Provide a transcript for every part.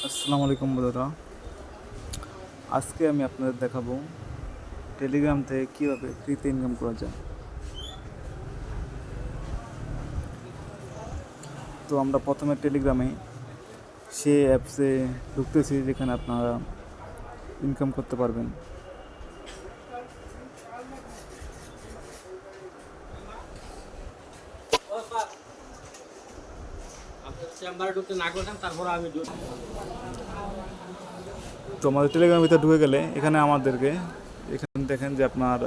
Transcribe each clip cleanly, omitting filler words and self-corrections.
আসসালামু আলাইকুম বন্ধুরা। আজকে আমি আপনাদের দেখাবো টেলিগ্রাম থেকে কীভাবে ফ্রিতে ইনকাম করা যায়। তো আমরা প্রথমে টেলিগ্রামে সে অ্যাপসে ঢুকতেছি যেখানে আপনারা ইনকাম করতে পারবেন। তো আমাদের টেলিগ্রামের ভিতরে ঢুকে গেলে এখানে এখানে দেখেন যে আপনার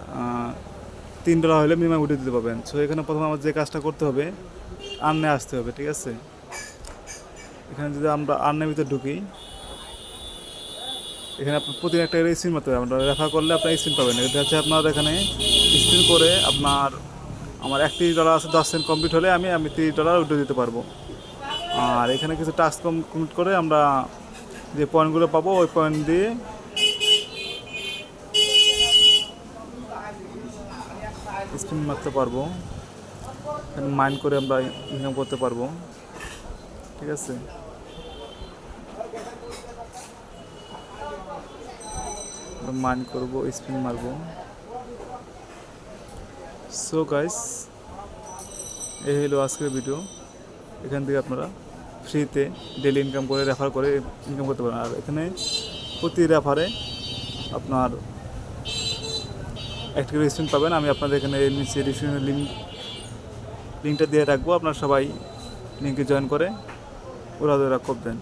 $3 হলে মিনিমাম উঠে দিতে পারবেন। সো এখানে প্রথমে আমাদের যে কাজটা করতে হবে, আর্নে আসতে হবে, ঠিক আছে। এখানে যদি আমরা আর্নের ভিতরে ঢুকি, এখানে আপনার প্রতিদিন একটা স্পিন মারতে হবে। আপনার রেফার করলে আপনার স্পিন পাবেন। এটা হচ্ছে আপনার এখানে স্পিন করে আমার $31 আছে, 10 সেন্ট কমপ্লিট হলে আমি $30 উঠে দিতে পারবো। আর এখানে কিছু টাস্ক কমপ্লিট করে আমরা যে পয়েন্টগুলো পাবো ওই পয়েন্ট দিয়ে স্পিন মারতে পারবো। এখানে মাইন্ড করে আমরা ইনকাম করতে পারবো, ঠিক আছে। মাইন্ড করবো, স্পিন মারবো। সো গাইস, এই হলো আজকের ভিডিও। এখান থেকে আপনারা ফ্রিতে ডেলি ইনকাম করে রেফার করে ইনকাম করতে পারেন। আর এখানে প্রতি রেফারে আপনার একটা করে স্পিন পাবেন। আমি আপনাদের এখানে নিচে ডিসক্রিপশনে লিঙ্কটা দিয়ে রাখবো। আপনারা সবাই লিঙ্কে জয়েন করে ওরা করবেন।